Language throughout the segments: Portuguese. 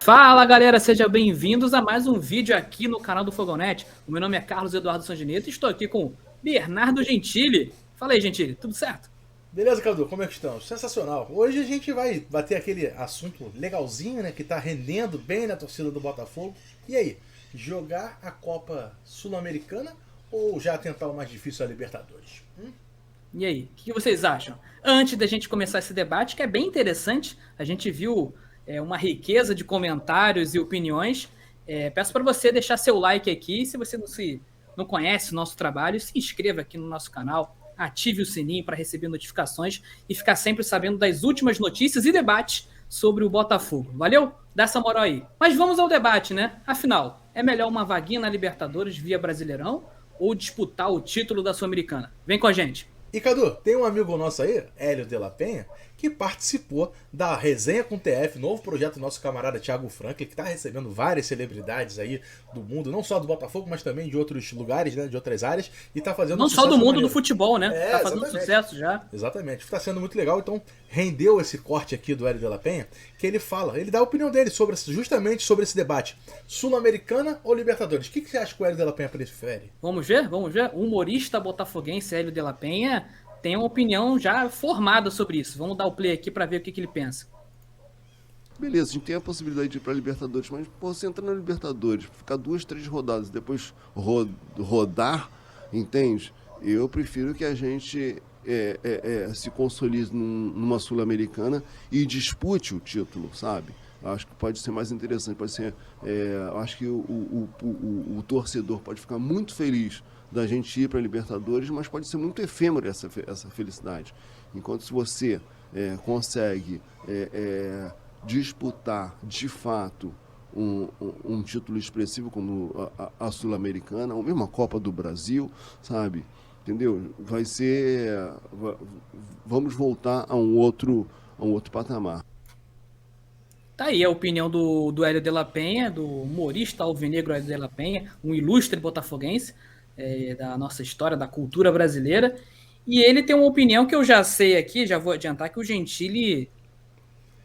Fala galera, sejam bem-vindos a mais um vídeo aqui no canal do Fogonete. O meu nome é Carlos Eduardo Sangineto e estou aqui com Bernardo Gentili. Fala aí, Gentili, tudo certo? Beleza, Cadu, como é que estamos? Sensacional. Hoje a gente vai bater aquele assunto legalzinho, né? Que tá rendendo bem na torcida do Botafogo. E aí, jogar a Copa Sul-Americana ou já tentar o mais difícil, a Libertadores? E aí, o que vocês acham? Antes da gente começar esse debate, que é bem interessante, a gente viu uma riqueza de comentários e opiniões. Peço para você deixar seu like aqui. Se você não conhece o nosso trabalho, se inscreva aqui no nosso canal, ative o sininho para receber notificações e ficar sempre sabendo das últimas notícias e debates sobre o Botafogo. Valeu? Dá essa moral aí. Mas vamos ao debate, né? Afinal, é melhor uma vaguinha na Libertadores via Brasileirão ou disputar o título da Sul-Americana? Vem com a gente. E Cadu, tem um amigo nosso aí, Hélio de la Penha, que participou da Resenha com TF, novo projeto do nosso camarada Thiago Franklin, que está recebendo várias celebridades aí do mundo, não só do Botafogo, mas também de outros lugares, né, de outras áreas, e está fazendo Não um só sucesso do mundo maneiro. do futebol, né? Tá fazendo Exatamente. sucesso já. Exatamente, está sendo muito legal, então rendeu esse corte aqui do Hélio de la Penha, que ele fala, ele dá a opinião dele justamente sobre esse debate, Sul-Americana ou Libertadores. O que você acha que o Hélio de la Penha prefere? Vamos ver? O humorista botafoguense Hélio de la Penha tem uma opinião já formada sobre isso. Vamos dar o play aqui para ver o que ele pensa. Beleza, a gente tem a possibilidade de ir pra Libertadores, mas pô, você entra na Libertadores, ficar 2, 3 rodadas, depois rodar, entende? Eu prefiro que a gente se consolide numa Sul-Americana e dispute o título, sabe? Acho que pode ser mais interessante, pode ser. Acho que o torcedor pode ficar muito feliz da gente ir para a Libertadores, mas pode ser muito efêmero essa felicidade. Enquanto se você consegue disputar de fato um título expressivo como a Sul-Americana, ou mesmo a Copa do Brasil, sabe? Entendeu? Vai ser. Vamos voltar a um outro patamar. Tá aí a opinião do Hélio de la Penha, do humorista alvinegro Hélio de la Penha, um ilustre botafoguense da nossa história, da cultura brasileira. E ele tem uma opinião que eu já sei aqui, já vou adiantar, que o Gentili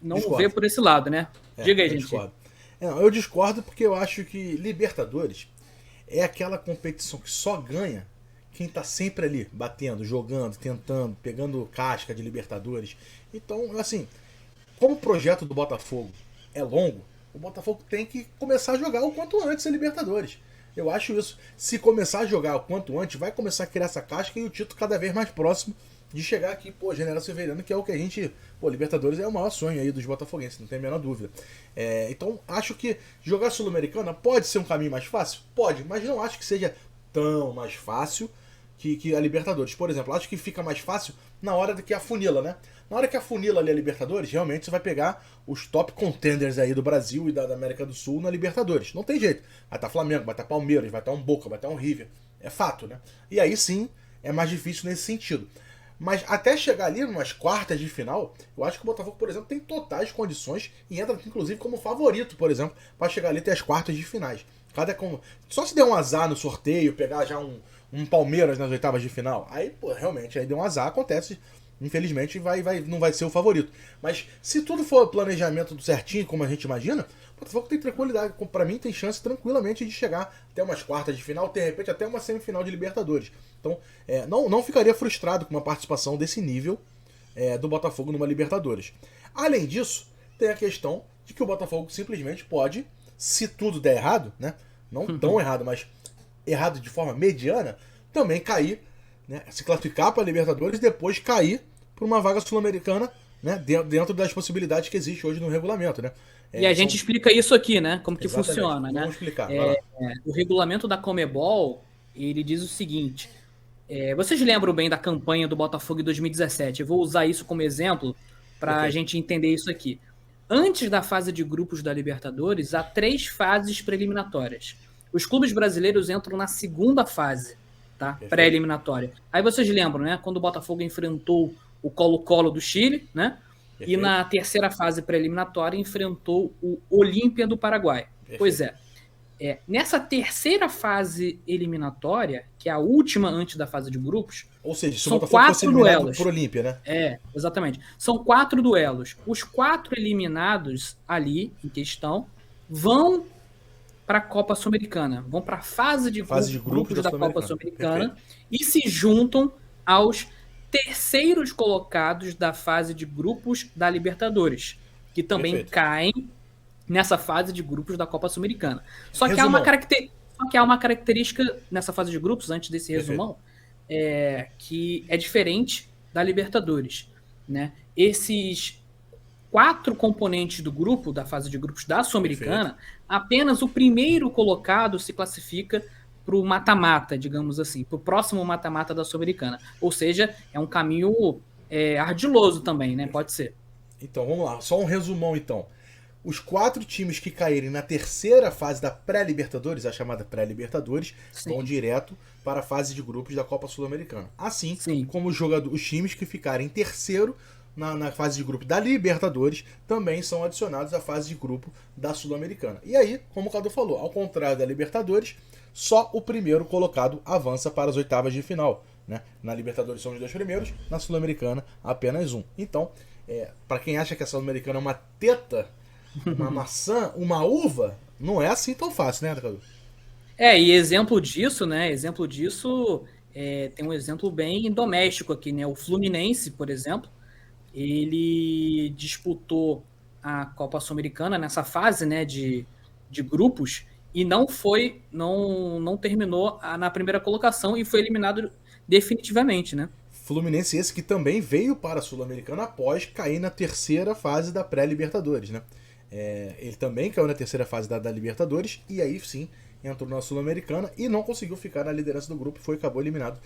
não vê por esse lado, né? Diga aí, Eu Gentili. discordo. Eu discordo porque eu acho que Libertadores é aquela competição que só ganha quem tá sempre ali, batendo, jogando, tentando, pegando casca de Libertadores. Então, assim, como o projeto do Botafogo é longo, o Botafogo tem que começar a jogar o quanto antes a Libertadores. Eu acho isso. Se começar a jogar o quanto antes, vai começar a criar essa casca e o título cada vez mais próximo de chegar aqui, General Severiano, que é o que a gente... Libertadores é o maior sonho aí dos botafoguenses, não tem a menor dúvida. Então, acho que jogar Sul-Americana pode ser um caminho mais fácil? Pode, mas não acho que seja tão mais fácil que a Libertadores. Por exemplo, acho que fica mais fácil na hora que afunila, né? Na hora que afunila ali a Libertadores, realmente você vai pegar os top contenders aí do Brasil e da América do Sul na Libertadores. Não tem jeito. Vai estar Flamengo, vai estar Palmeiras, vai estar um Boca, vai estar um River. É fato, né? E aí sim, é mais difícil nesse sentido. Mas até chegar ali umas quartas de final, eu acho que o Botafogo, por exemplo, tem totais condições e entra inclusive como favorito, por exemplo, para chegar ali até as quartas de finais. Só se der um azar no sorteio, pegar já um Palmeiras nas oitavas de final, aí, realmente, aí deu um azar, acontece. Infelizmente não vai ser o favorito. Mas se tudo for planejamento certinho, como a gente imagina, o Botafogo tem tranquilidade. Pra mim tem chance tranquilamente de chegar até umas quartas de final, de repente até uma semifinal de Libertadores. Então não ficaria frustrado com uma participação desse nível do Botafogo numa Libertadores. Além disso, tem a questão de que o Botafogo simplesmente pode, se tudo der errado, né? Não tão errado, mas errado de forma mediana, também cair, né, se classificar para a Libertadores e depois cair para uma vaga sul-americana, né, dentro das possibilidades que existe hoje no regulamento, né? E a gente explica isso aqui, né? Como que Exatamente. funciona, né? Vamos explicar, vai lá. O regulamento da Conmebol, ele diz o seguinte: vocês lembram bem da campanha do Botafogo em 2017? Eu vou usar isso como exemplo para a gente entender isso aqui. Antes da fase de grupos da Libertadores, há 3 fases preliminatórias. Os clubes brasileiros entram na segunda fase, tá? Pré-eliminatória. Aí vocês lembram, né? Quando o Botafogo enfrentou o Colo-Colo do Chile, né? Perfeito. E na terceira fase pré-eliminatória enfrentou o Olímpia do Paraguai. Perfeito. Pois é. Nessa terceira fase eliminatória, que é a última antes da fase de grupos, ou seja, são 4 duelos. Por Olímpia, né? Exatamente. São 4 duelos. Os 4 eliminados ali, em questão, vão para a Copa Sul-Americana, vão para a fase de grupos da Copa Sul-Americana e se juntam aos terceiros colocados da fase de grupos da Libertadores, que também caem nessa fase de grupos da Copa Sul-Americana. Só que há uma característica nessa fase de grupos, antes desse resumão, que é diferente da Libertadores, né? Esses 4 componentes do grupo, da fase de grupos da Sul-Americana, apenas o primeiro colocado se classifica para o mata-mata, digamos assim, para o próximo mata-mata da Sul-Americana. Ou seja, é um caminho ardiloso também, né? Pode ser. Então, vamos lá. Só um resumão, então. Os 4 times que caírem na terceira fase da pré-Libertadores, a chamada pré-Libertadores, vão direto para a fase de grupos da Copa Sul-Americana. Assim como os times que ficarem em terceiro na fase de grupo da Libertadores também são adicionados à fase de grupo da Sul-Americana. E aí, como o Cadu falou, ao contrário da Libertadores, só o primeiro colocado avança para as oitavas de final, né? Na Libertadores são os 2 primeiros, na Sul-Americana apenas um. Então, para quem acha que a Sul-Americana é uma teta, uma maçã, uma uva, não é assim tão fácil, né, Cadu? E exemplo disso, né? Tem um exemplo bem doméstico aqui, né? O Fluminense, por exemplo, ele disputou a Copa Sul-Americana nessa fase, né, de grupos e não terminou na primeira colocação e foi eliminado definitivamente, né? Fluminense esse que também veio para a Sul-Americana após cair na terceira fase da pré-Libertadores, né? Ele também caiu na terceira fase da Libertadores e aí sim entrou na Sul-Americana e não conseguiu ficar na liderança do grupo e acabou eliminado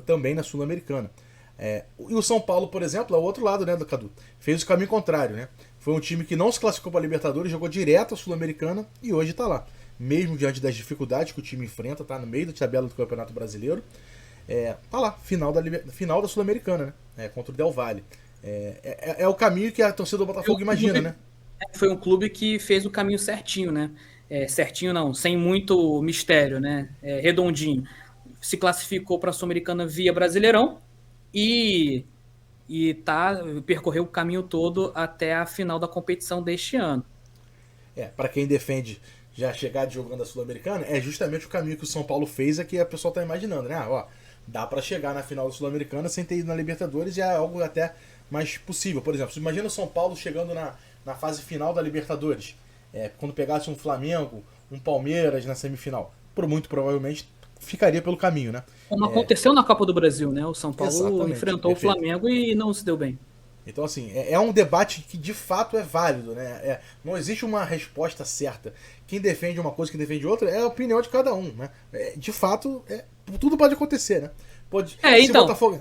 também na Sul-Americana. E o São Paulo, por exemplo, é o outro lado, né, do Cadu. Fez o caminho contrário, né? Foi um time que não se classificou para a Libertadores, jogou direto a Sul-Americana e hoje está lá. Mesmo diante das dificuldades que o time enfrenta, está no meio da tabela do Campeonato Brasileiro. Tá lá, final da Sul-Americana, né? Contra o Del Valle. É o caminho que a torcida do Botafogo imagina, né? Foi um clube que fez o caminho certinho, né? Certinho não, sem muito mistério, né? Redondinho. Se classificou para a Sul-Americana via Brasileirão e percorreu o caminho todo até a final da competição deste ano. Para quem defende já chegar jogando a Sul-Americana, é justamente o caminho que o São Paulo fez, é que a pessoa está imaginando, né? Dá para chegar na final da Sul-Americana sem ter ido na Libertadores, e é algo até mais possível. Por exemplo, imagina o São Paulo chegando na fase final da Libertadores, quando pegasse um Flamengo, um Palmeiras na semifinal, muito provavelmente ficaria pelo caminho, né? Como aconteceu na Copa do Brasil, né? O São Paulo enfrentou o Flamengo e não se deu bem. Então, assim, é um debate que de fato é válido, né? Não existe uma resposta certa. Quem defende uma coisa, quem defende outra, é a opinião de cada um, né? De fato, tudo pode acontecer, né? Então, Botafogo...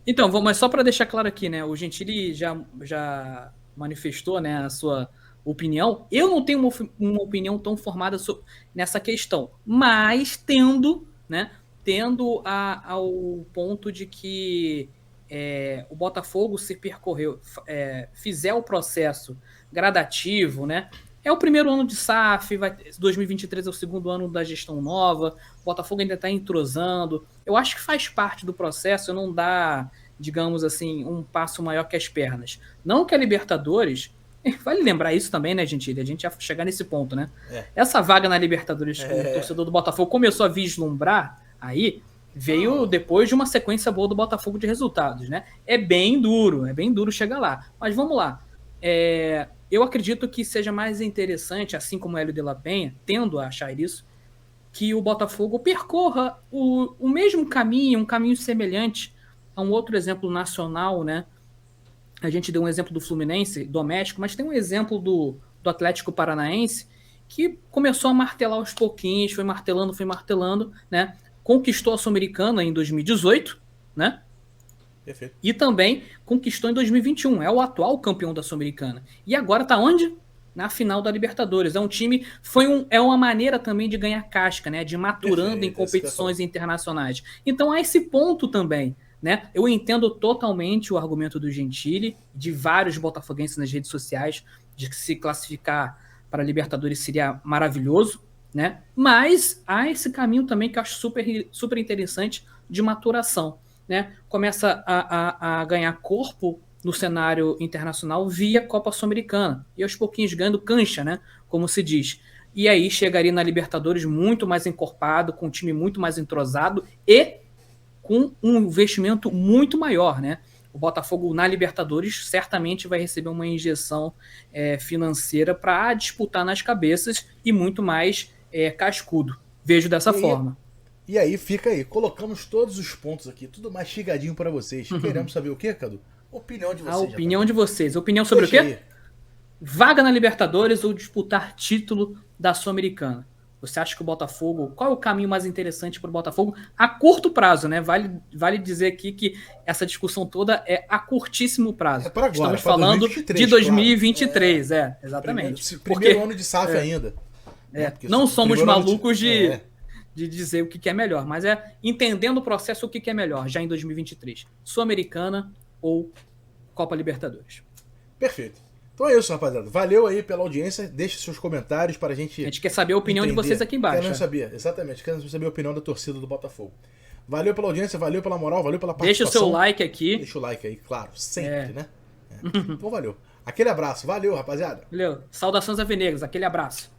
então, mas só para deixar claro aqui, né? O Gentili já manifestou, né, a sua opinião. Eu não tenho uma opinião tão formada nessa questão, mas tendo ao ponto de que o Botafogo se fizer o processo gradativo, né? É o primeiro ano de SAF, 2023 é o segundo ano da gestão nova, o Botafogo ainda está entrosando. Eu acho que faz parte do processo, não dá, digamos assim, um passo maior que as pernas. Não que a Libertadores... Vale lembrar isso também, né, Gentili? A gente ia chegar nesse ponto, né? Essa vaga na Libertadores que o torcedor do Botafogo começou a vislumbrar aí, veio depois de uma sequência boa do Botafogo de resultados, né? É bem duro chegar lá. Mas vamos lá. Eu acredito que seja mais interessante, assim como o Hélio de la Penha, tendo a achar isso, que o Botafogo percorra o mesmo caminho, um caminho semelhante a um outro exemplo nacional, né? A gente deu um exemplo do Fluminense, doméstico, mas tem um exemplo do Atlético Paranaense, que começou a martelar aos pouquinhos, foi martelando, né? Conquistou a Sul-Americana em 2018, né? Perfeito. E também conquistou em 2021. É o atual campeão da Sul-Americana. E agora tá onde? Na final da Libertadores. É um time... É uma maneira também de ganhar casca, né? De ir maturando em competições internacionais. Então, há esse ponto também, né? Eu entendo totalmente o argumento do Gentili, de vários botafoguenses nas redes sociais, de que se classificar para a Libertadores seria maravilhoso, né? Mas há esse caminho também que eu acho super interessante de maturação, né? Começa a ganhar corpo no cenário internacional via Copa Sul-Americana. E aos pouquinhos ganhando cancha, né? Como se diz. E aí chegaria na Libertadores muito mais encorpado, com um time muito mais entrosado e com um investimento muito maior, né? O Botafogo na Libertadores certamente vai receber uma injeção financeira para disputar nas cabeças e muito mais cascudo. Vejo dessa forma. E aí, fica aí. Colocamos todos os pontos aqui, tudo mastigadinho para vocês. Queremos saber o quê, Cadu? Opinião de vocês. A opinião de vocês. Opinião sobre o quê? Aí. Vaga na Libertadores ou disputar título da Sul-Americana? Você acha que o Botafogo... Qual é o caminho mais interessante para o Botafogo a curto prazo, né? Vale dizer aqui que essa discussão toda é a curtíssimo prazo. É para agora, estamos falando 2023, de 2023, claro. Exatamente. Primeiro ano de SAF ainda. Não somos malucos de dizer o que é melhor, mas entendendo o processo o que é melhor já em 2023. Sul-Americana ou Copa Libertadores. Perfeito. Então é isso, rapaziada. Valeu aí pela audiência. Deixe seus comentários para a gente. A gente quer saber a opinião de vocês aqui embaixo. Queremos saber, exatamente. Queremos saber a opinião da torcida do Botafogo. Valeu pela audiência, valeu pela moral, valeu pela participação. Deixa o seu like aqui. Deixa o like aí, claro, sempre, né? Então valeu. Aquele abraço. Valeu, rapaziada. Valeu. Saudações alvinegras. Aquele abraço.